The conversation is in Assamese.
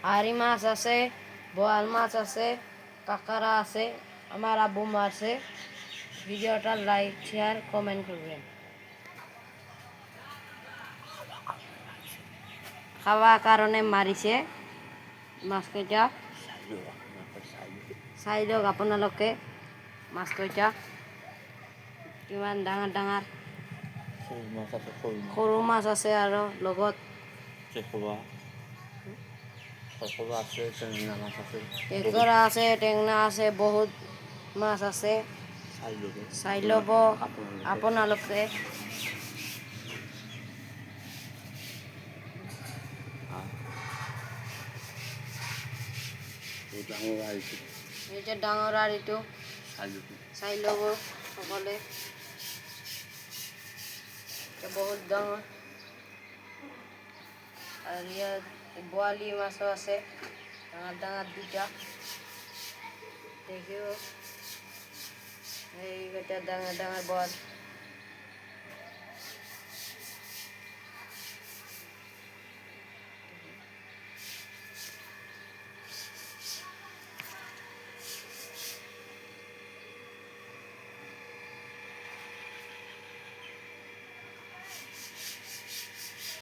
আরি মাছ আছে, বোয়াল মাছ আছে, কাঁকড়া আছে, আমার আব্বু মারছে। ভিডিওটা লাইক শেয়ার কমেন্ট করবেন। খাওয়ার কারণে মারিছে মাছ কইটা। চাই লওক আপোনালোকে মাছ কইটা কিমান ডাঙৰ ডাঙৰ। সৰু মাছ আছে আৰু লগত কেঁকোৰা আছে, টেঙনা আছে, বহুত মাছ আছে। চাই ল'ব আপোনালোকে। এইটো ডাঙৰ আৰিটো চাই ল'ব সকলে। বহুত ডাঙৰ। আৰু ইয়াত বোৱালি মাছো আছে, ডাঙৰ ডাঙৰ দুটা দেখিব। এইকেইটা ডাঙৰ ডাঙৰ বোৱাল।